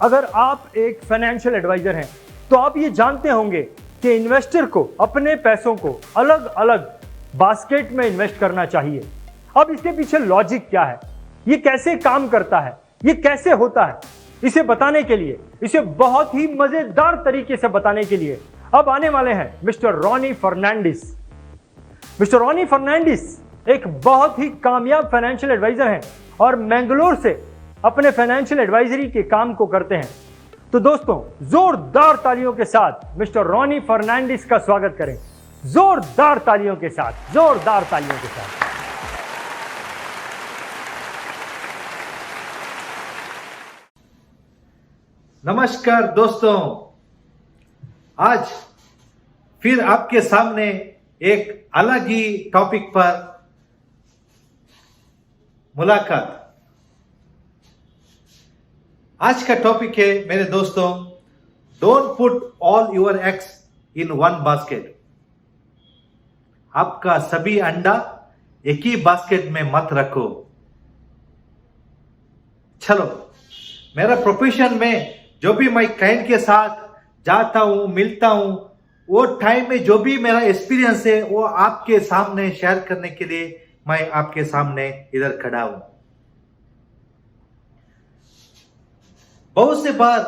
अगर आप एक फाइनेंशियल एडवाइजर हैं तो आप ये जानते होंगे कि इन्वेस्टर को अपने पैसों को अलग अलग बास्केट में इन्वेस्ट करना चाहिए। अब इसके पीछे लॉजिक क्या है, ये कैसे काम करता है, ये कैसे होता है, इसे बताने के लिए, इसे बहुत ही मजेदार तरीके से बताने के लिए अब आने वाले हैं मिस्टर रॉनी फर्नांडिस। मिस्टर रॉनी फर्नांडिस एक बहुत ही कामयाब फाइनेंशियल एडवाइजर हैं और मैंगलोर से अपने फाइनेंशियल एडवाइजरी के काम को करते हैं। तो दोस्तों, जोरदार तालियों के साथ मिस्टर रॉनी फर्नांडिस का स्वागत करें। जोरदार तालियों के साथ, जोरदार तालियों के साथ। नमस्कार दोस्तों, आज फिर आपके सामने एक अलग ही टॉपिक पर मुलाकात। आज का टॉपिक है मेरे दोस्तों, don't put all your eggs in one basket. आपका सभी अंडा एक ही बास्केट में मत रखो। चलो, मेरा प्रोफेशन में जो भी मैं क्लाइंट के साथ जाता हूं, मिलता हूं, वो टाइम में जो भी मेरा एक्सपीरियंस है वो आपके सामने शेयर करने के लिए मैं आपके सामने इधर खड़ा हूं। बहुत से बार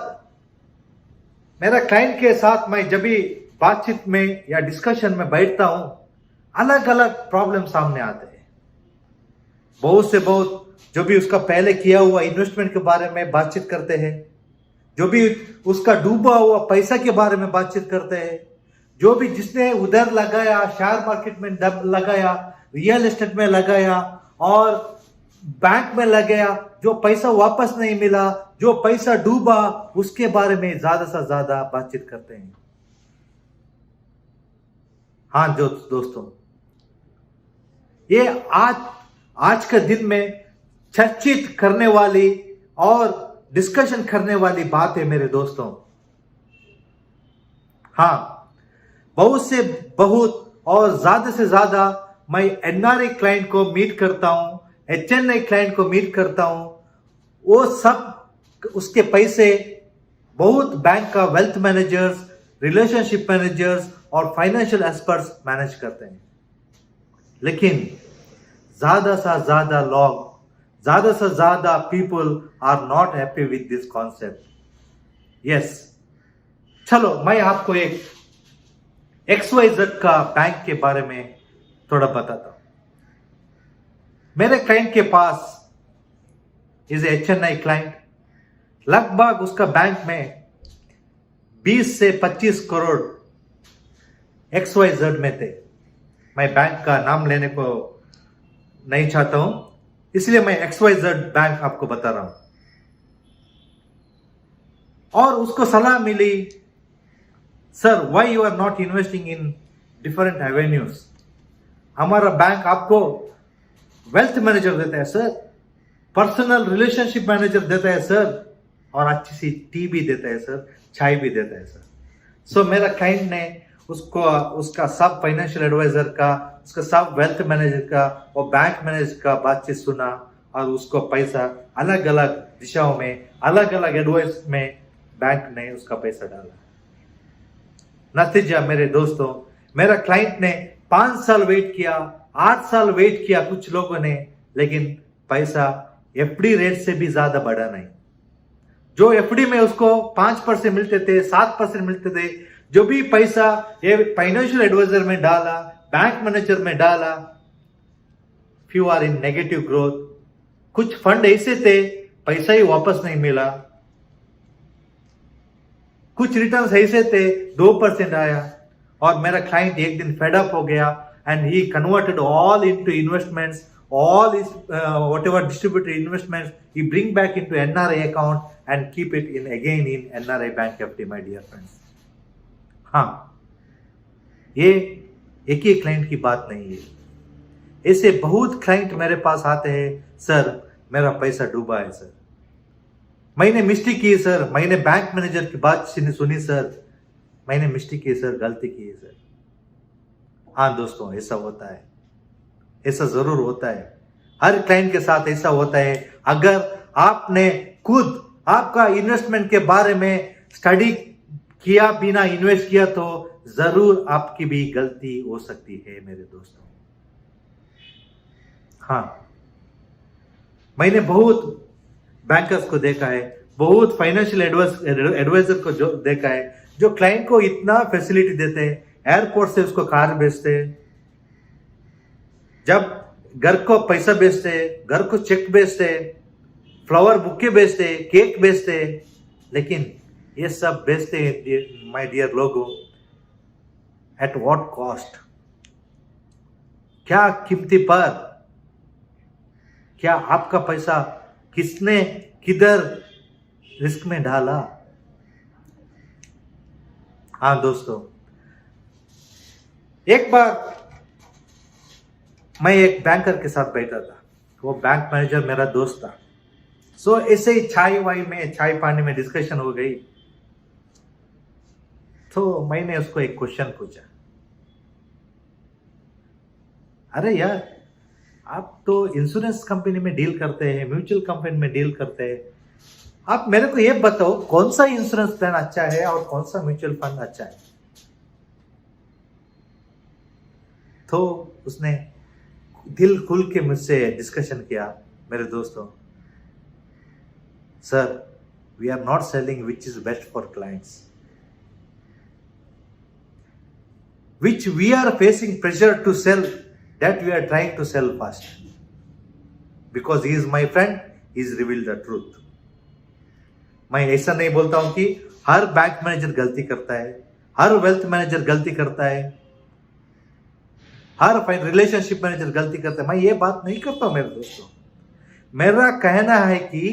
मेरा क्लाइंट के साथ मैं जब भी बातचीत में या डिस्कशन में बैठता हूं, अलग अलग प्रॉब्लम सामने आते हैं। बहुत से बहुत जो भी उसका पहले किया हुआ इन्वेस्टमेंट के बारे में बातचीत करते हैं, जो भी उसका डूबा हुआ पैसा के बारे में बातचीत करते हैं, जो भी जिसने उधर लगाया, शेयर मार्केट में लगाया, रियल एस्टेट में लगाया और बैंक में लगाया, जो पैसा वापस नहीं मिला, जो पैसा डूबा, उसके बारे में ज्यादा से ज्यादा बातचीत करते हैं। हाँ दोस्तों, ये आज के दिन में चर्चित करने वाली और डिस्कशन करने वाली बात है मेरे दोस्तों। हाँ, बहुत से बहुत और ज्यादा से ज्यादा मैं एनआरआई क्लाइंट को मीट करता हूं, एचएनआई क्लाइंट को मीट करता हूं। वो सब उसके पैसे बहुत बैंक का वेल्थ मैनेजर्स, रिलेशनशिप मैनेजर्स और फाइनेंशियल एक्सपर्ट्स मैनेज करते हैं। लेकिन ज्यादा से ज्यादा लोग, ज्यादा से ज्यादा people are not happy with this concept. Yes, चलो मैं आपको एक XYZ का बैंक के बारे में थोड़ा बताता हूं। मेरे क्लाइंट के पास इज HNI क्लाइंट, लगभग उसका बैंक में 20 से 25 करोड़ XYZ में थे। मैं बैंक का नाम लेने को नहीं चाहता हूं, इसलिए मैं XYZ बैंक आपको बता रहा हूं। और उसको सलाह मिली, sir why you are not investing in different avenues. हमारा बैंक आपको वेल्थ मैनेजर देता है सर, पर्सनल रिलेशनशिप मैनेजर देता है सर, और अच्छी सी टी भी देता है सर, चाय भी देता है सर। सो मेरा क्लाइंट ने उसको उसका सब फाइनेंशियल एडवाइजर का, उसका सब वेल्थ मैनेजर का और बैंक मैनेजर का बातचीत सुना और उसको पैसा अलग अलग दिशाओं में, अलग अलग एडवाइस में बैंक ने उसका पैसा डाला। नतीजा मेरे दोस्तों, मेरा क्लाइंट ने 5 साल वेट किया, 8 साल वेट किया कुछ लोगों ने, लेकिन पैसा FD रेट से भी ज्यादा बढ़ा नहीं। जो FD में उसको 5% मिलते थे, 7% मिलते थे, जो भी पैसा ये फाइनेंशियल एडवाइजर में डाला, बैंक मैनेजर में डाला, few are in negative growth. कुछ फंड ऐसे थे पैसा ही वापस नहीं मिला, कुछ रिटर्न्स ऐसे थे 2% आया। और मेरा क्लाइंट एक दिन फेड अप हो गया and he converted all into investments, all his whatever distributed investments he bring back into NRI account and keep it in again in NRI bank FD, my dear friends। हाँ, ये एक ही client की बात नहीं है, ऐसे बहुत क्लाइंट मेरे पास आते हैं, सर मेरा पैसा डूबा है सर, मैंने मिस्टेक की सर, मैंने बैंक मैनेजर की बात सुनी सर, मैंने मिस्टेक की सर, गलती की है सर। हाँ दोस्तों, ऐसा होता है, ऐसा जरूर होता है, हर क्लाइंट के साथ ऐसा होता है। अगर आपने खुद आपका इन्वेस्टमेंट के बारे में स्टडी किया बिना इन्वेस्ट किया तो जरूर आपकी भी गलती हो सकती है मेरे दोस्तों। हाँ, मैंने बहुत बैंकर्स को देखा है, बहुत फाइनेंशियल एडवाइजर को जो देखा है, जो क्लाइंट को इतना फैसिलिटी देते हैं, एयरपोर्ट से उसको कार भेजते हैं, जब घर को पैसा भेजते हैं, घर को चेक भेजते हैं, फ्लावर बुके भेजते हैं, केक भेजते हैं, लेकिन ये सब भेजते हैं माय डियर लोगों, एट व्हाट कॉस्ट? क्या कीमती पर? क्या आपका पैसा किसने किधर रिस्क में डाला? हाँ दोस्तों, एक बार मैं एक बैंकर के साथ बैठा था, वो बैंक मैनेजर मेरा दोस्त था। सो ऐसे ही चाय पानी में डिस्कशन हो गई, तो मैंने उसको एक क्वेश्चन पूछा, अरे यार, आप तो इंश्योरेंस कंपनी में डील करते हैं, म्यूचुअल कंपनी में डील करते हैं, आप मेरे को ये बताओ कौन सा इंश्योरेंस प्लान अच्छा है और कौन सा म्यूचुअल फंड अच्छा है? तो उसने दिल खुल के मुझसे डिस्कशन किया, मेरे दोस्तों, sir, we are not selling which is best for clients, which we are facing pressure to sell, that we are trying to sell fast. Because he is my friend, he is revealed the truth. मैं ऐसा नहीं बोलता हूं कि हर bank manager गलती करता है, हर wealth manager गलती करता है, हर रिलेशनशिप मैनेजर गलती करता है, मैं ये बात नहीं करता हूं मेरे दोस्तों। मेरा कहना है कि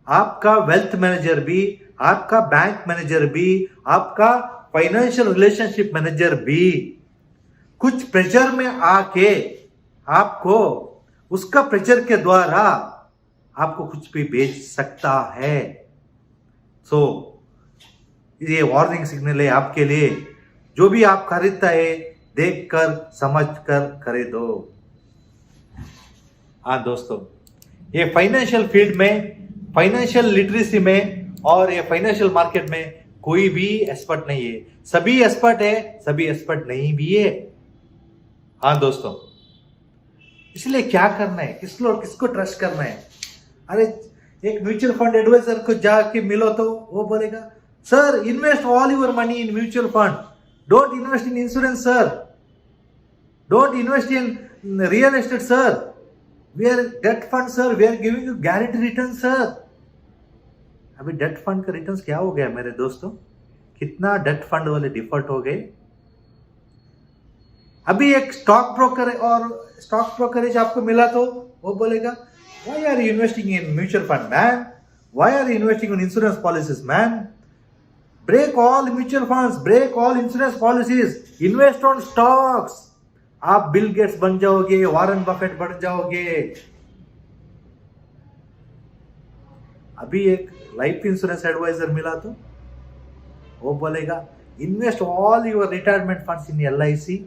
आपका वेल्थ मैनेजर भी, आपका बैंक मैनेजर भी, आपका फाइनेंशियल रिलेशनशिप मैनेजर भी कुछ प्रेशर में आके आपको उसका प्रेशर के द्वारा आपको कुछ भी बेच सकता है। सो ये वार्निंग सिग्नल है आपके लिए, जो भी आप खरीदता है देख कर समझ कर खरीदो। हाँ दोस्तों, ये फाइनेंशियल फील्ड में, फाइनेंशियल लिटरेसी में और ये फाइनेंशियल मार्केट में कोई भी एक्सपर्ट नहीं है, सभी एक्सपर्ट है, सभी एक्सपर्ट नहीं भी है। हाँ दोस्तों, इसलिए क्या करना है, किसको ट्रस्ट करना है? अरे एक म्यूचुअल फंड एडवाइजर को जाके मिलो तो वो बोलेगा, sir, invest all your money in mutual fund, don't invest in insurance sir, don't invest in real estate sir, we are debt fund sir, we are giving you guarantee return sir. अभी debt fund का returns क्या हो गया मेरे दोस्तों? कितना date fund वाले default हो गए। अभी एक स्टॉक ब्रोकरेज आपको मिला तो वो बोलेगा, why are you investing in mutual fund man, why are you investing in insurance policies man, break all mutual funds, break all insurance policies, invest on stocks. आप बिल गेट्स बन जाओगे, Warren Buffett बन जाओगे। अभी एक life insurance adviser मिला तो वो बोलेगा, invest all your retirement funds in LIC,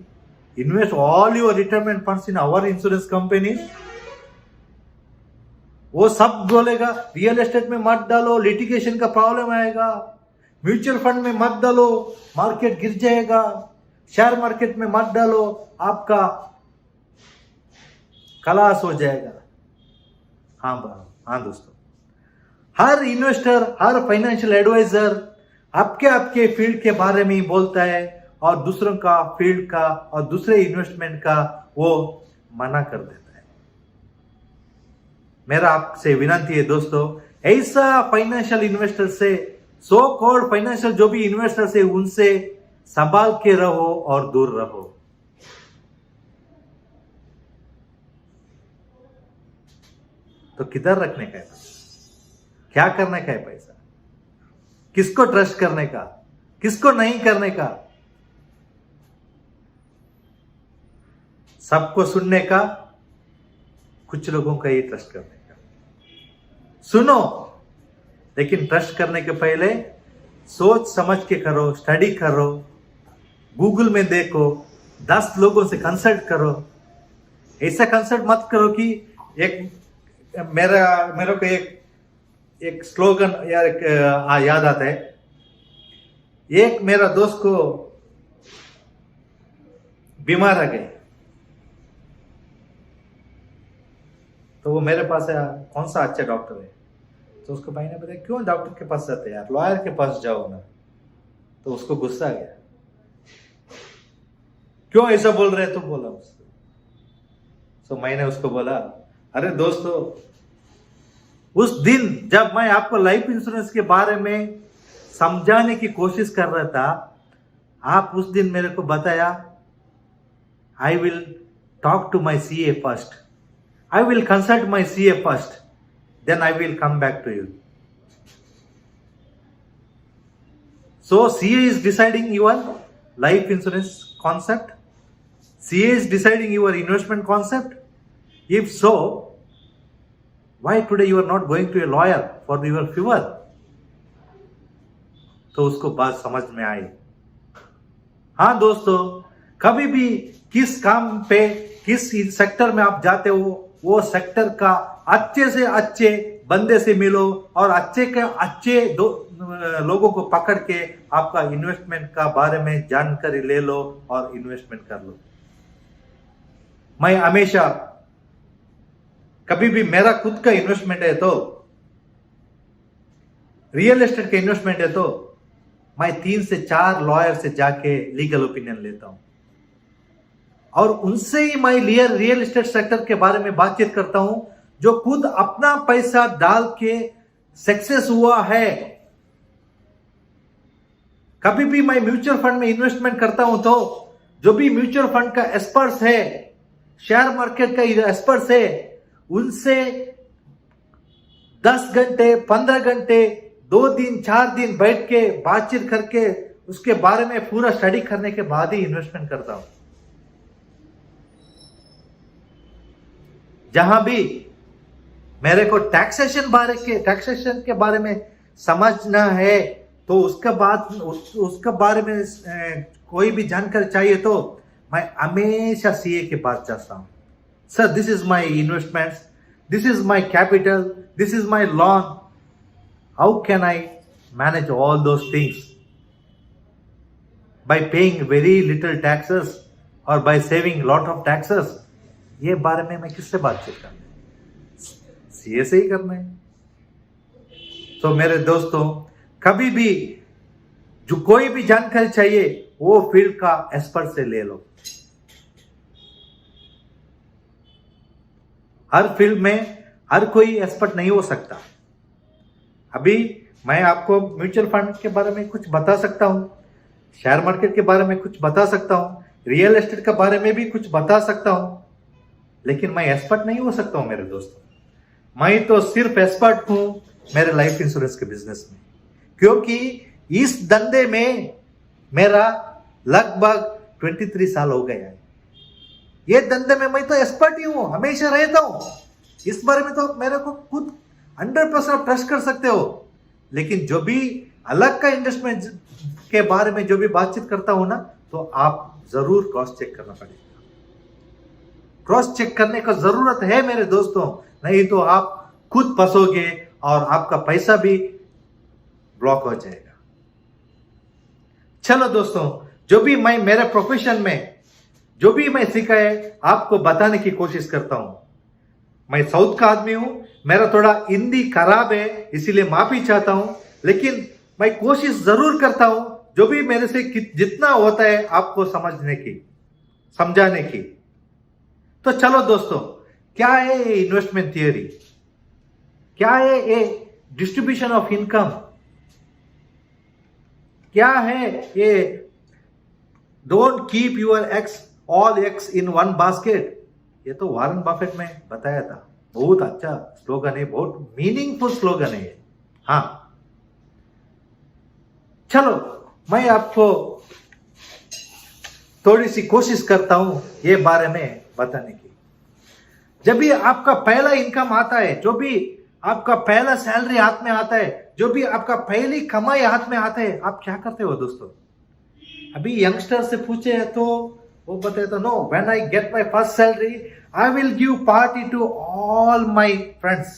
invest all your retirement funds in our insurance company. वो सब बोलेगा, रियल एस्टेट में मत डालो, लिटिगेशन का प्रॉब्लम आएगा, म्यूचुअल फंड में मत डालो, मार्केट गिर जाएगा, शेयर मार्केट में मत डालो, आपका खलास हो जाएगा। हाँ दोस्तों, हर इन्वेस्टर, हर फाइनेंशियल एडवाइजर आपके फील्ड के बारे में ही बोलता है और दूसरों का फील्ड का और दूसरे इन्वेस्टमेंट का वो मना कर देता है। मेरा आपसे विनती है दोस्तों, ऐसा फाइनेंशियल इन्वेस्टर से, सो कॉल्ड फाइनेंशियल जो भी इन्वेस्टर्स है, उनसे संभाल के रहो और दूर रहो। तो किधर रखने का है पैसा? क्या करने का है पैसा? किसको ट्रस्ट करने का, किसको नहीं करने का? सबको सुनने का, कुछ लोगों का ही ट्रस्ट करने का। सुनो, लेकिन ट्रस्ट करने के पहले सोच समझ के करो, स्टडी करो, गूगल में देखो, 10 लोगों से कंसल्ट करो। ऐसा कंसल्ट मत करो कि मेरे को एक एक स्लोगन यार याद आता है। एक मेरा दोस्त को बीमार आ गए, तो वो मेरे पास आया, कौन सा अच्छा डॉक्टर है? तो उसको भाई ने बताया, क्यों डॉक्टर के पास जाते यार, लॉयर के पास जाओ ना। तो उसको गुस्सा आ गया, क्यों ऐसा बोल रहे तो बोला उसको। तो मैंने उसको बोला, अरे दोस्तों, उस दिन जब मैं आपको लाइफ इंश्योरेंस के बारे में समझाने की कोशिश कर रहा था, आप उस दिन मेरे को बताया, I will talk to my CA first, I will consult my CA first, then I will come back to you. So CA is deciding your life insurance concept. CA is deciding your investment concept. If so, why today you are not going to a lawyer for your fever? तो उसको बात समझ में आई। हाँ दोस्तों, कभी भी किस काम पे, किस सेक्टर में आप जाते हो, वो सेक्टर का अच्छे से अच्छे बंदे से मिलो और अच्छे के अच्छे लोगों को पकड़ के आपका इन्वेस्टमेंट का बारे में जानकारी ले लो और इन्वेस्टमेंट कर लो। मैं हमेशा, कभी भी मेरा खुद का इन्वेस्टमेंट है तो, रियल एस्टेट का इन्वेस्टमेंट है तो, मैं 3 से 4 लॉयर से जाके लीगल ओपिनियन लेता हूं और उनसे ही मैं रियल एस्टेट सेक्टर के बारे में बातचीत करता हूं, जो खुद अपना पैसा डाल के सक्सेस हुआ है। कभी भी मैं म्यूचुअल फंड में इन्वेस्टमेंट करता हूं तो जो भी म्यूचुअल फंड का एक्सपर्ट्स है, शेयर मार्केट का एक्सपर्ट्स है, उनसे 10 घंटे 15 घंटे 2 दिन 4 दिन बैठ के बातचीत करके उसके बारे में पूरा स्टडी करने के बाद ही इन्वेस्टमेंट करता हूं। जहां भी मेरे को टैक्सेशन के बारे में समझना है तो उसका बारे में कोई भी जानकारी चाहिए तो मैं हमेशा CA के पास जाता हूं। Sir, this is my investments, this is my capital, this is my loan, how can I manage all those things by paying very little taxes और by saving lot of taxes? ये बारे में मैं किससे बातचीत करना है? CA से ही करना है। तो मेरे दोस्तों, कभी भी जो कोई भी जानकारी चाहिए वो फील्ड का एक्सपर्ट से ले लो। हर फील्ड में हर कोई एक्सपर्ट नहीं हो सकता। अभी मैं आपको म्यूचुअल फंड के बारे में कुछ बता सकता हूं, शेयर मार्केट के बारे में कुछ बता सकता हूं, रियल एस्टेट के बारे में भी कुछ बता सकता हूं, लेकिन मैं एक्सपर्ट नहीं हो सकता हूं मेरे दोस्तों। मैं तो सिर्फ एक्सपर्ट हूं मेरे लाइफ इंश्योरेंस के बिजनेस में, क्योंकि इस धंधे में मेरा लगभग 23 साल हो गया है। ये धंधे में मैं तो एक्सपर्ट ही हूं, हमेशा रहता हूं। इस बारे में तो मेरे को खुद 100% ट्रस्ट कर सकते हो। लेकिन जो भी अलग का इन्वेस्टमेंट के बारे में जो भी बातचीत करता हूं ना, तो आप जरूर क्रॉस चेक करना पड़ेगा। क्रॉस चेक करने का जरूरत है मेरे दोस्तों, नहीं तो आप खुद फंसोगे और आपका पैसा भी ब्लॉक हो जाएगा। चलो दोस्तों, जो भी मैं मेरे प्रोफेशन में जो भी मैं सीखा है आपको बताने की कोशिश करता हूं। मैं साउथ का आदमी हूं, मेरा थोड़ा हिंदी खराब है, इसीलिए माफी चाहता हूं, लेकिन मैं कोशिश जरूर करता हूं जो भी मेरे से जितना होता है आपको समझने की, समझाने की। तो चलो दोस्तों, क्या है ये इन्वेस्टमेंट थियरी? क्या है ये डिस्ट्रीब्यूशन ऑफ इनकम? क्या है ये don't keep your all eggs in one basket? ये तो वॉरेन बफेट में बताया था। बहुत अच्छा स्लोगन है, बहुत मीनिंगफुल स्लोगन है ये। हाँ, चलो मैं आपको थोड़ी सी कोशिश करता हूं ये बारे में बताने की। जब भी आपका पहला इनकम आता है, जो भी आपका पहला सैलरी हाथ में आता है, जो भी आपका पहली कमाई हाथ में आता है, आप क्या करते हो दोस्तों? अभी यंगस्टर से पूछे तो वो बताता, no, when I get my first salary I will give party to all my friends.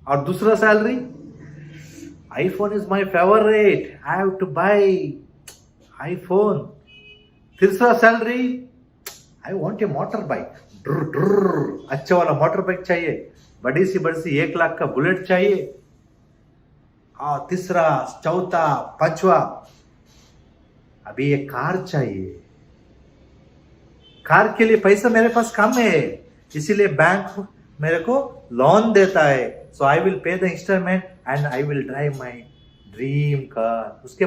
और दूसरा salary, iPhone is my favourite, I have to buy iPhone. तीसरा salary, I want a motorbike, अच्छा वाला motor bike चाहिए, बड़ी सी 1 लाख का bullet चाहिए। और तीसरा, चौथा, पांचवा, अभी एक कार चाहिए। कार के लिए पैसा मेरे पास कम है, इसीलिए बैंक मेरे को लोन देता है। So I will pay the instalment and I will drive my dream car. उसके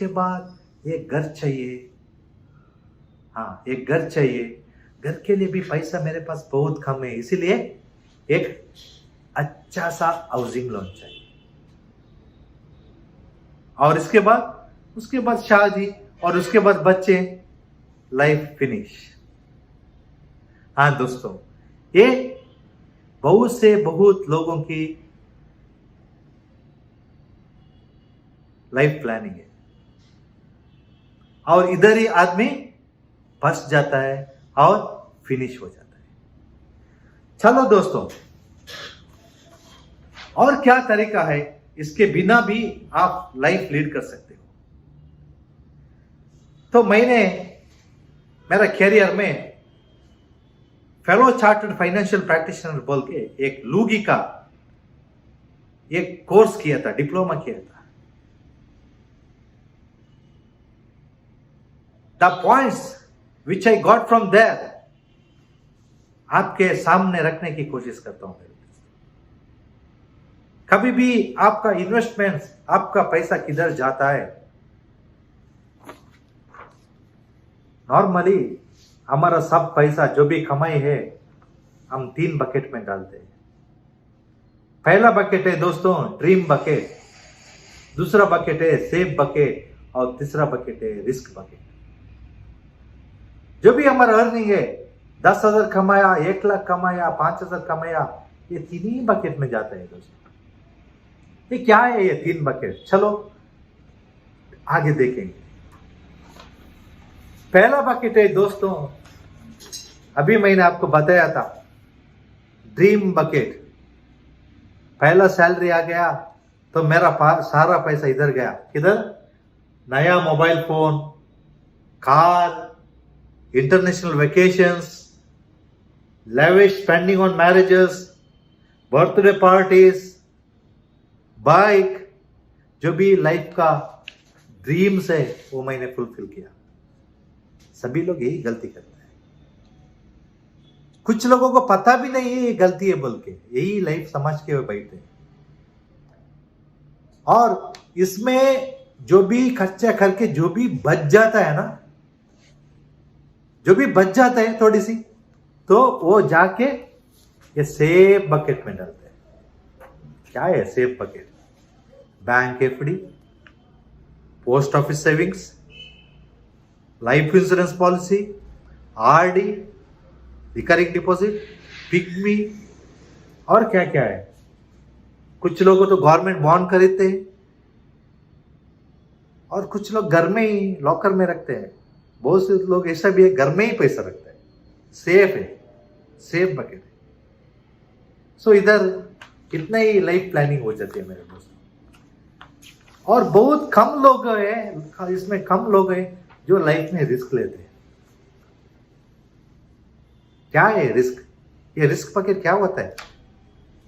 बाद एक घर चाहिए। हाँ, एक घर चाहिए। घर के लिए भी पैसा मेरे पास बहुत कम है, इसीलिए एक अच्छा सा हाउसिंग लोन चाहिए। और उसके बाद शादी, और उसके बाद बच्चे, लाइफ फिनिश। हाँ दोस्तों, ये बहुत लोगों की लाइफ प्लानिंग है, और इधर ही आदमी फंस जाता है और फिनिश हो जाता है। चलो दोस्तों, और क्या तरीका है, इसके बिना भी आप लाइफ लीड कर सकते हो। तो मैंने मेरा कैरियर में फेलो चार्टर्ड फाइनेंशियल प्रैक्टिशनर बोल के एक लूगी का एक कोर्स किया था, डिप्लोमा किया था। The points which I got from there आपके सामने रखने की कोशिश करता हूं। कभी भी आपका इन्वेस्टमेंट, आपका पैसा किधर जाता है, नॉर्मली हमारा सब पैसा जो भी कमाई है हम 3 बकेट में डालते हैं। पहला बकेट है दोस्तों ड्रीम बकेट, दूसरा बकेट है सेव बकेट, और तीसरा बकेट है रिस्क बकेट। जो भी हमारा अर्निंग है, 10,000 कमाया, 1 लाख कमाया, 5,000 कमाया, ये 3 ही बकेट में जाता है दोस्तों। ये क्या है ये 3 बकेट, चलो आगे देखेंगे। पहला बकेट है दोस्तों, अभी मैंने आपको बताया था, ड्रीम बकेट। पहला सैलरी आ गया तो मेरा सारा पैसा इधर गया, किधर? नया mobile phone, car, international vacations, lavish spending on marriages, birthday parties, bike, जो भी लाइफ का ड्रीम्स है वो मैंने फुलफिल किया। सभी लोग यही गलती करते हैं, कुछ लोगों को पता भी नहीं है ये गलती है बोल के, यही लाइफ समझ के वो बैठे। और इसमें जो भी खर्चा करके जो भी बच जाता है ना, जो भी बच जाता है थोड़ी सी, तो वो जाके ये सेव बकेट में डालते हैं। क्या है save bucket? Bank FD, post office savings, life insurance policy, RD, recurring deposit, pygmy, और क्या क्या है। कुछ लोगों तो गवर्नमेंट बॉन्ड खरीदते हैं, और कुछ लोग घर में ही लॉकर में रखते हैं। बहुत से लोग ऐसा भी है, घर में ही पैसा रखते हैं। सेफ है, सेफ बकेट है। सो इधर कितना ही लाइफ प्लानिंग हो जाती है मेरे दोस्तों। और बहुत कम लोग हैं, इसमें कम लोग हैं जो लाइफ में रिस्क लेते हैं। क्या है रिस्क? ये रिस्क बकेट क्या होता है?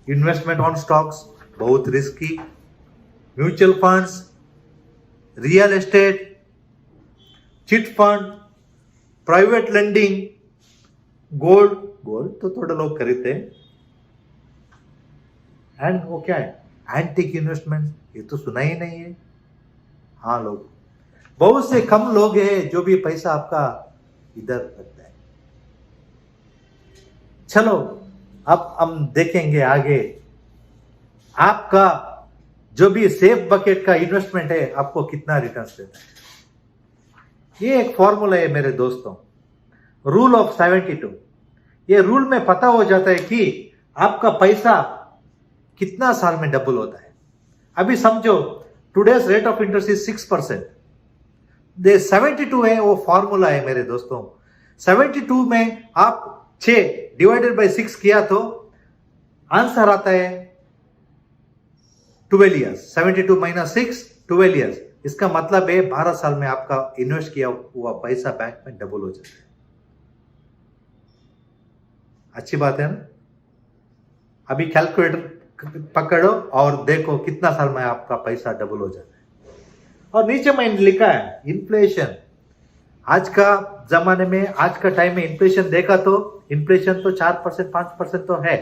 इन्वेस्टमेंट ऑन स्टॉक्स बहुत risky, mutual funds, real estate, chit fund, private lending, gold तो थोड़े लोग खरीदते हैं। एंड वो क्या है? एंटिक इन्वेस्टमेंट, ये तो सुना ही नहीं है। हाँ, लोग बहुत से कम लोग हैं जो भी पैसा आपका इधर रखता है। चलो अब हम देखेंगे आगे, आपका जो भी सेफ बकेट का इन्वेस्टमेंट है आपको कितना रिटर्न्स देता है। ये एक फॉर्मूला है मेरे दोस्तों, रूल ऑफ 72। ये रूल में पता हो जाता है कि आपका पैसा कितना साल में डबल होता है। अभी समझो today's rate of interest is 6%, 72 है वो फॉर्मूला है मेरे दोस्तों। 72 में आप 6 डिवाइडेड बाय 6 किया तो आंसर आता है 12 ईयर्स। 72 minus 6, 12 years. इसका मतलब है 12 साल में आपका इन्वेस्ट किया हुआ पैसा बैंक में डबल हो जाता है। अच्छी बात है ना? अभी कैलकुलेटर पकड़ो और देखो कितना साल में आपका पैसा डबल हो जाता है। और नीचे मैंने लिखा है इन्फ्लेशन। आज का जमाने में, आज का टाइम में इन्फ्लेशन देखा तो इन्फ्लेशन तो 4% 5% तो है।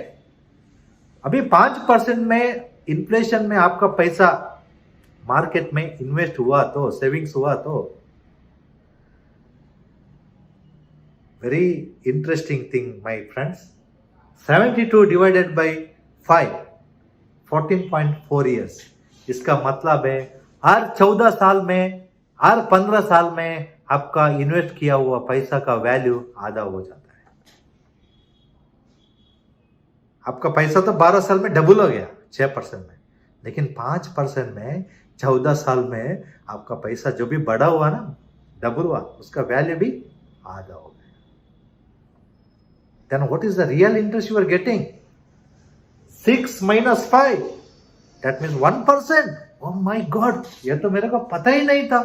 अभी 5% में इन्फ्लेशन में आपका पैसा मार्केट में इन्वेस्ट हुआ तो, सेविंग्स हुआ तो, very interesting thing my friends. 72 divided by 5, 14.4 years. इसका मतलब है हर 14 साल में, हर 15 साल में आपका इन्वेस्ट किया हुआ पैसा का वैल्यू आधा हो जाता है। आपका पैसा तो 12 साल में डबल हो गया 6% में, लेकिन 5% में 14 साल में आपका पैसा जो भी बढ़ा हुआ ना, डबल हुआ, उसका वैल्यू भी आधा हो गया। Then what is the real interest you are getting? 6 minus 5, that means 1%। oh my God, ये तो मेरे को पता ही नहीं था।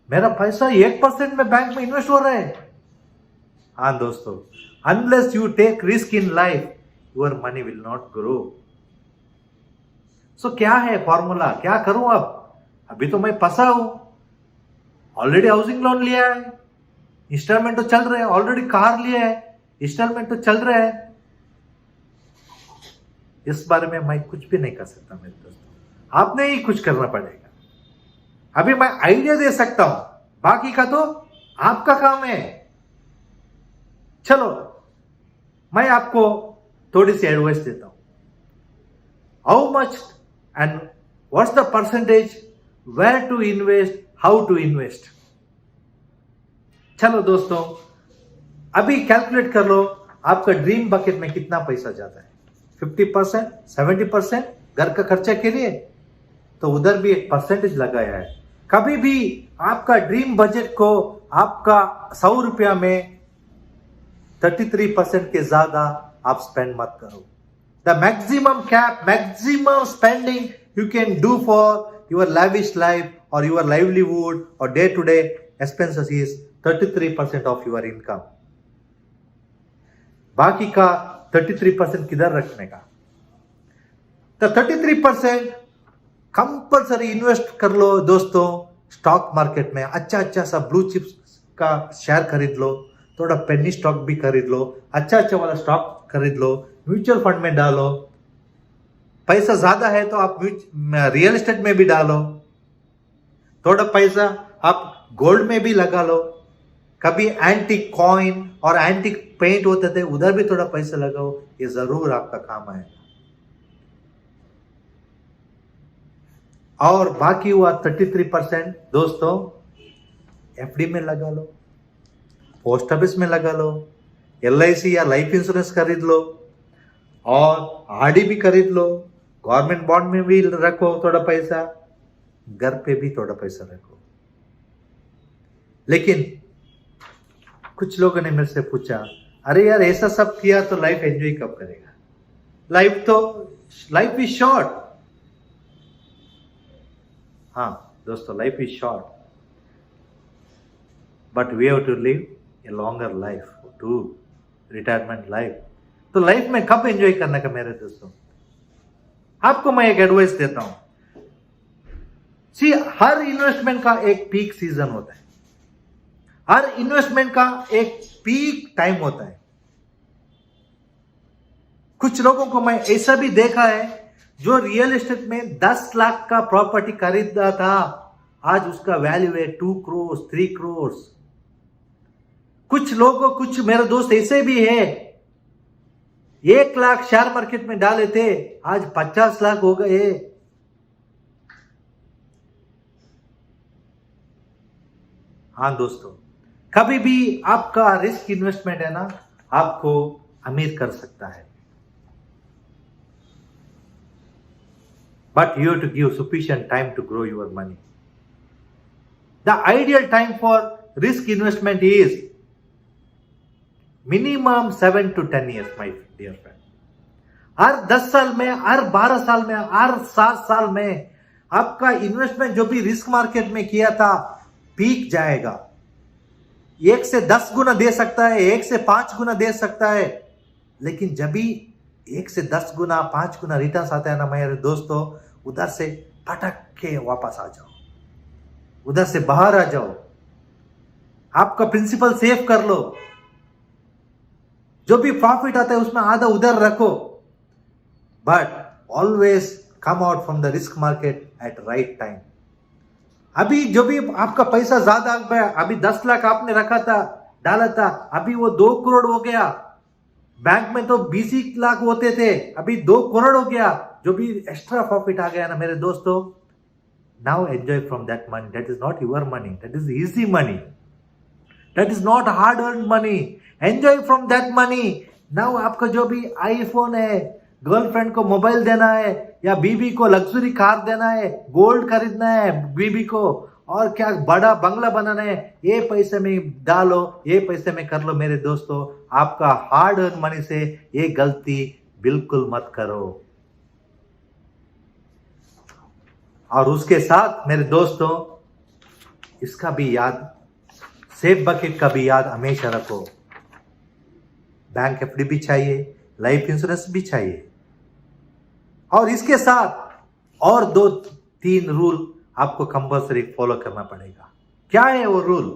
मेरा पैसा 1% में बैंक में इन्वेस्ट हो रहा है। हाँ दोस्तों, unless you take risk in life, your money will not grow। So क्या है फॉर्मूला? क्या करूं अब? अभी तो मैं फंसा हूं। ऑलरेडी हाउसिंग लोन लिया है, इंस्टॉलमेंट तो चल रहा है। ऑलरेडी कार लिया है, इंस्टॉलमेंट तो चल रहा है। इस बारे में मैं कुछ भी नहीं कर सकता मेरे दोस्तों, आपने ही कुछ करना पड़ेगा। अभी मैं आइडिया दे सकता हूं, बाकी का तो आपका काम है। चलो मैं आपको थोड़ी सी एडवाइस देता हूं। How much and what's the percentage, where to invest, how to invest. चलो दोस्तों, अभी कैलकुलेट कर लो आपका ड्रीम बकेट में कितना पैसा जाता है। 50%, 70% घर का खर्चा के लिए, तो उधर भी एक परसेंटेज लगाया है। कभी भी आपका ड्रीम बजट को आपका 100 रुपया में 33% के ज्यादा आप स्पेंड मत करो। The maximum cap, maximum spending you can do for your lavish life और योर लाइवलीहुड और day to day expenses is 33% of your income. बाकी का 33% किधर रखने का? तो 33% कंपल्सरी इन्वेस्ट कर लो दोस्तों स्टॉक मार्केट में। अच्छा अच्छा सा ब्लू चिप्स का शेयर खरीद लो, थोड़ा पेनी स्टॉक भी खरीद लो, अच्छा अच्छा वाला स्टॉक खरीद लो, म्यूचुअल फंड में डालो। पैसा ज्यादा है तो आप रियल एस्टेट में भी डालो, थोड़ा पैसा आप गोल्ड में भी लगा लो। कभी एंटीक कॉइन और एंटीक पेंट होते थे, उधर भी थोड़ा पैसा लगाओ, ये जरूर आपका काम आएगा। और बाकी हुआ 33% दोस्तों एफडी में लगा लो, पोस्ट ऑफिस में लगा लो, एलआईसी या लाइफ इंश्योरेंस खरीद लो, और आरडी भी खरीद लो, गवर्नमेंट बॉन्ड में भी रखो थोड़ा पैसा, घर पे भी थोड़ा पैसा रखो। लेकिन कुछ लोगों ने मेरे से पूछा, अरे यार ऐसा सब किया तो लाइफ एंजॉय कब करेगा? Life is short. हाँ दोस्तों, life is short, but we have to live a longer life to retirement life. तो लाइफ में कब एंजॉय करने का मेरे दोस्तों? आपको मैं एक एडवाइस देता हूं। सी, हर इन्वेस्टमेंट का एक पीक सीजन होता है, हर इन्वेस्टमेंट का एक पीक टाइम होता है। कुछ लोगों को मैं ऐसा भी देखा है जो रियल एस्टेट में 10 लाख का प्रॉपर्टी खरीदा था, आज उसका वैल्यू है 2 करोड़ 3 करोड़। कुछ लोगों, कुछ मेरे दोस्त ऐसे भी है 1 लाख शेयर मार्केट में डाले थे, आज 50 लाख हो गए। हाँ दोस्तों, कभी भी आपका रिस्क इन्वेस्टमेंट है ना, आपको अमीर कर सकता है, but you have to give sufficient time to grow your money. The ideal time for risk investment is minimum 7 to 10 years, my dear friend. हर 10 साल में, हर 12 साल में, हर 7 साल में आपका इन्वेस्टमेंट जो भी रिस्क मार्केट में किया था पीक जाएगा। 1 से 10 गुना दे सकता है, 1 से 5 गुना दे सकता है, लेकिन जब भी 1 से 10 गुना 5 गुना रिटर्न आते हैं ना मेरे दोस्तों, उधर से पटक के वापस आ जाओ, उधर से बाहर आ जाओ, आपका प्रिंसिपल सेव कर लो, जो भी प्रॉफिट आता है उसमें आधा उधर रखो, but always come out from the risk market at right time. अभी जो भी आपका पैसा ज्यादा आ गया, अभी 10 लाख आपने रखा था, डाला था, अभी वो 2 करोड़ हो गया। बैंक में तो 20 लाख होते थे, अभी 2 करोड़ हो गया। जो भी एक्स्ट्रा प्रॉफिट आ गया ना मेरे दोस्तों, now enjoy from that money. That is not your money, that is easy money, that is not hard earn money. Enjoy from that money. Now आपका जो भी आईफोन है, गर्लफ्रेंड को मोबाइल देना है, या बीबी को लग्जरी कार देना है, गोल्ड खरीदना है बीबी को, और क्या बड़ा बंगला बनाना है, ये पैसे में डालो, ये पैसे में कर लो मेरे दोस्तों। आपका हार्ड अर्न मनी से ये गलती बिल्कुल मत करो। और उसके साथ मेरे दोस्तों, इसका भी याद, सेफ बकेट का भी याद हमेशा रखो। बैंक एफडी भी चाहिए, लाइफ इंश्योरेंस भी चाहिए, और इसके साथ और 2-3 रूल आपको कंपल्सरी फॉलो करना पड़ेगा। क्या है वो रूल?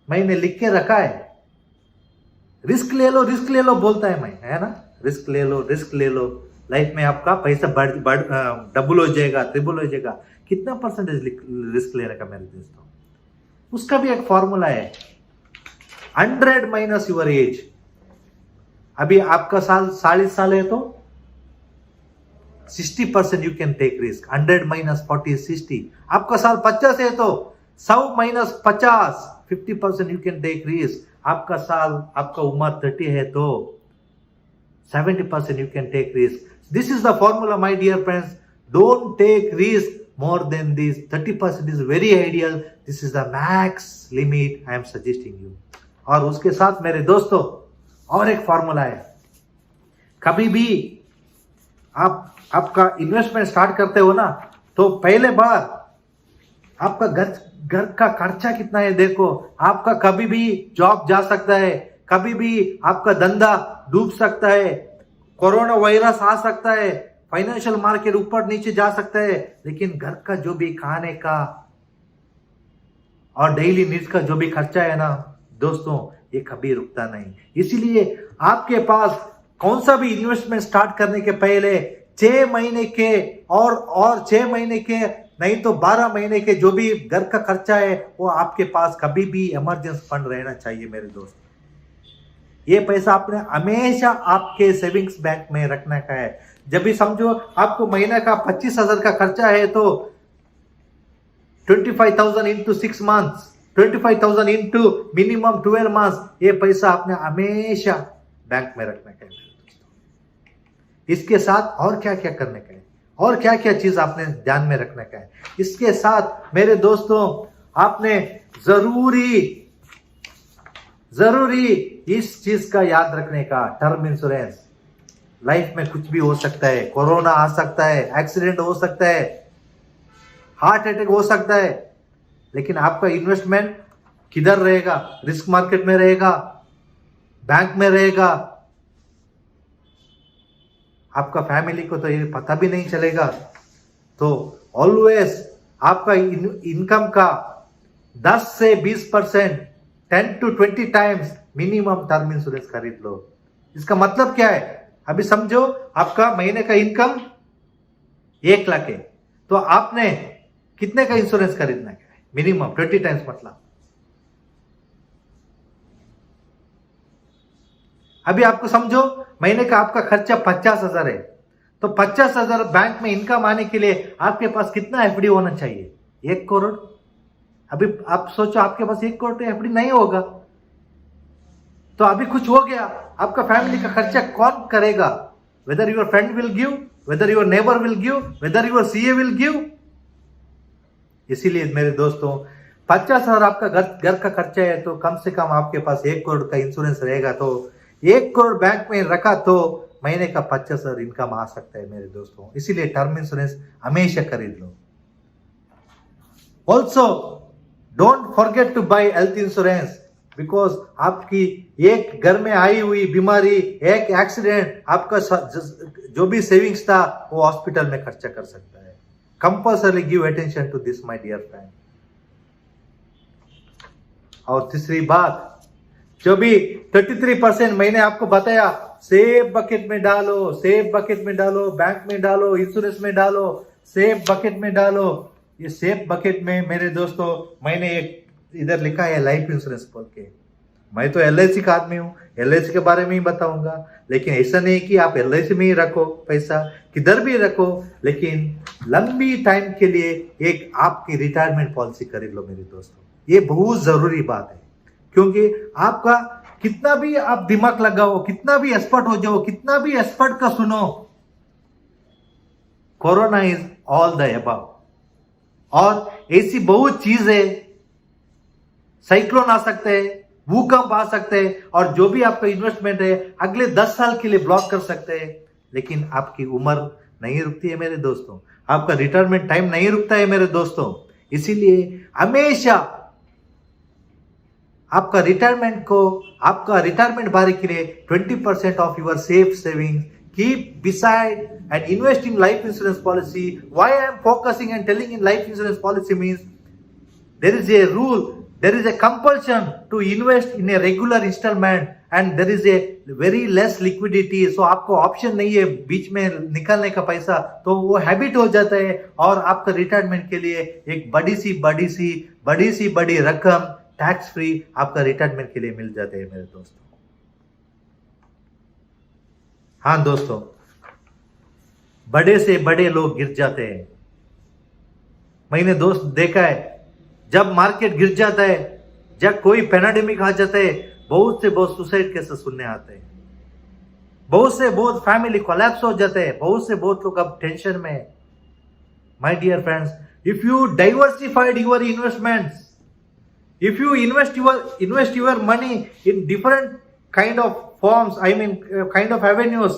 मैंने लिख के रखा है। रिस्क ले लो, रिस्क ले लो बोलता है मैं, है ना? रिस्क ले लो, रिस्क ले लो, लाइफ में आपका पैसा डबल हो जाएगा, ट्रिपल हो जाएगा। कितना परसेंटेज रिस्क लेने का मेरे दोस्तों? उसका भी एक फॉर्मूला है, 100 माइनस यूर एज। अभी आपका साल 40 साल है तो 60% you can take risk. 100 minus 40 60। आपका साल 50 है तो 100 minus 50 50% you can take risk. आपका साल, आपका उम्र 30 है तो 70% you can take risk. This is the formula my dear friends. Don't take risk more than this. 30% is very ideal. This is the max limit I am suggesting you. और उसके साथ मेरे दोस्तों और एक फॉर्मूला है। कभी भी आपका इन्वेस्टमेंट स्टार्ट करते हो ना, तो पहले बार आपका घर का खर्चा कितना है देखो। आपका कभी भी जॉब जा सकता है, कभी भी आपका धंधा डूब सकता है, कोरोना वायरस आ सकता है, फाइनेंशियल मार्केट ऊपर नीचे जा सकता है, लेकिन घर का जो भी खाने का और डेली नीड्स का जो भी खर्चा है ना दोस्तों, ये कभी रुकता नहीं। इसीलिए आपके पास कौन सा भी इन्वेस्टमेंट स्टार्ट करने के पहले 6 महीने के और 6 महीने के नहीं तो 12 महीने के जो भी घर का खर्चा है, वो आपके पास कभी भी इमरजेंसी फंड रहना चाहिए मेरे दोस्त। ये पैसा आपने हमेशा आपके सेविंग्स बैंक में रखने का है। जब भी समझो आपको महीने का 25,000 का खर्चा है तो 25,000 into 6 months, 25,000 into minimum 12 months, ये पैसा आपने हमेशा बैंक में रखने का है मेरे दोस्तों। इसके साथ और क्या क्या करने का है, और क्या क्या चीज आपने ध्यान में रखने का है, इसके साथ मेरे दोस्तों आपने जरूरी इस चीज का याद रखने का, टर्म इंश्योरेंस। लाइफ में कुछ भी हो सकता है, कोरोना आ सकता है, एक्सीडेंट हो सकता है, हार्ट अटैक हो सकता है, लेकिन आपका इन्वेस्टमेंट किधर रहेगा? रिस्क मार्केट में रहेगा, बैंक में रहेगा। आपका फैमिली को तो ये पता भी नहीं चलेगा। तो ऑलवेज आपका इनकम का 10 से 20%, 10 to 20 times minimum term insurance खरीद लो। इसका मतलब क्या है? अभी समझो आपका महीने का इनकम 1 लाख है, तो आपने कितने का इंश्योरेंस खरीदना है? Minimum 20 times. मतलब अभी आपको समझो महीने का आपका खर्चा 50,000 है, तो 50,000 बैंक में इनकम आने के लिए आपके पास कितना एफडी होना चाहिए? 1 करोड़। अभी आप सोचो आपके पास 1 करोड़ तो एफडी नहीं होगा, तो अभी कुछ हो गया, आपका फैमिली का खर्चा कौन करेगा? Whether your friend will give, whether your neighbour will give, whether your CA will give. इसीलिए मेरे दोस्तों 50,000 आपका घर का खर्चा है तो कम से कम आपके पास 1 करोड़ का इंश्योरेंस रहेगा। तो 1 करोड़ बैंक में रखा तो महीने का 25,000 इनकम आ सकता है मेरे दोस्तों। इसीलिए टर्म इंश्योरेंस हमेशा खरीद लो। Also don't forget to buy health insurance, because आपकी एक घर में आई हुई बीमारी, एक एक्सीडेंट, आपका जो भी सेविंग्स था वो हॉस्पिटल में खर्चा कर सकता है। Compulsory give attention to this my dear friend. और तीसरी बात, जो भी 33% मैंने आपको बताया, सेफ बकेट में डालो, सेफ बकेट में डालो, बैंक में डालो, इंश्योरेंस में डालो, सेफ बकेट में डालो। ये सेफ बकेट में मेरे दोस्तों मैंने एक इधर लिखा है लाइफ इंश्योरेंस बोल के। मैं तो LIC का आदमी हूँ, LIC के बारे में ही बताऊंगा, लेकिन ऐसा नहीं कि आप LIC में ही रखो पैसा, किधर भी रखो, लेकिन लंबी टाइम के लिए एक आपकी रिटायरमेंट पॉलिसी खरीद लो मेरे दोस्तों। ये बहुत जरूरी बात है, क्योंकि आपका कितना भी आप दिमाग लगाओ, कितना भी एक्सपर्ट हो जाओ, कितना भी एक्सपर्ट का सुनो, corona is all the above. और ऐसी बहुत चीज है, साइक्लोन आ सकते हैं, भूकंप आ सकते हैं, और जो भी आपका इन्वेस्टमेंट है अगले 10 साल के लिए ब्लॉक कर सकते हैं। लेकिन आपकी उम्र नहीं रुकती है मेरे दोस्तों, आपका रिटायरमेंट टाइम नहीं रुकता है मेरे दोस्तों। इसीलिए हमेशा आपका रिटायरमेंट बारी के लिए 20% of your safe saving keep beside and invest in life insurance policy. Why I am focusing and telling in life insurance policy means there is a rule, there is a compulsion to invest in a regular installment and there is a very less liquidity. So आपको option नहीं है बीच में निकालने का पैसा, तो वो habit हो जाता है और आपका रिटायरमेंट के लिए एक बड़ी रकम टैक्स फ्री आपका रिटायरमेंट के लिए मिल जाते हैं मेरे दोस्तों। हाँ दोस्तों, बड़े से बड़े लोग गिर जाते हैं। मैंने दोस्त देखा है, जब मार्केट गिर जाता है, जब कोई पैंडेमिक आ जाता है, बहुत से बहुत सुसाइड केसेस सुनने आते हैं, बहुत से बहुत फैमिली कोलैप्स हो जाते हैं, बहुत से बहुत लोग अब टेंशन में है। My dear friends, if you diversified your investments, if you invest your money in different kind of forms, I mean kind of avenues,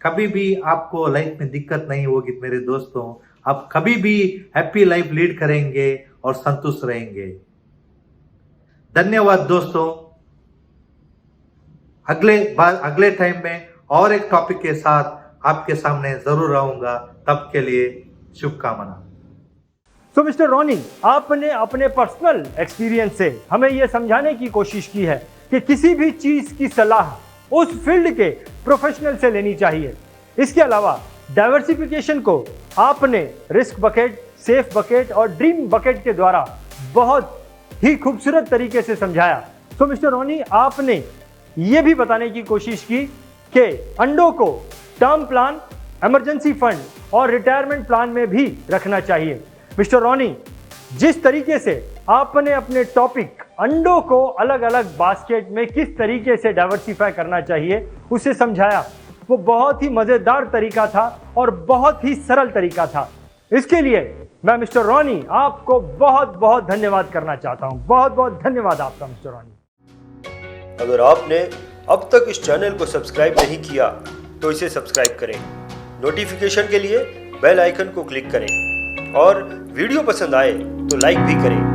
कभी भी आपको लाइफ में दिक्कत नहीं होगी मेरे दोस्तों। आप कभी भी हैप्पी लाइफ लीड करेंगे और संतुष्ट रहेंगे। धन्यवाद दोस्तों। अगले टाइम में और एक टॉपिक के साथ आपके सामने जरूर आऊंगा। तब के लिए शुभकामना। तो मिस्टर रॉनी, आपने अपने पर्सनल एक्सपीरियंस से हमें यह समझाने की कोशिश की है कि किसी भी चीज की सलाह उस फील्ड के प्रोफेशनल से लेनी चाहिए। इसके अलावा डाइवर्सिफिकेशन को आपने रिस्क बकेट, सेफ बकेट और ड्रीम बकेट के द्वारा बहुत ही खूबसूरत तरीके से समझाया। तो मिस्टर रॉनी, आपने ये भी बताने की कोशिश की कि अंडों को टर्म प्लान, इमरजेंसी फंड और रिटायरमेंट प्लान में भी रखना चाहिए। मिस्टर रॉनी, जिस तरीके से आपने अपने टॉपिक अंडों को अलग अलग बास्केट में किस तरीके से डाइवर्सिफाई करना चाहिए उसे समझाया, वो बहुत ही मजेदार तरीका था और बहुत ही सरल तरीका था। इसके लिए मैं मिस्टर रॉनी आपको बहुत बहुत धन्यवाद करना चाहता हूं। बहुत बहुत धन्यवाद आपका मिस्टर रॉनी। अगर आपने अब तक इस चैनल को सब्सक्राइब नहीं किया तो इसे सब्सक्राइब करें, नोटिफिकेशन के लिए बेल आइकन को क्लिक करें और वीडियो पसंद आए तो लाइक भी करें।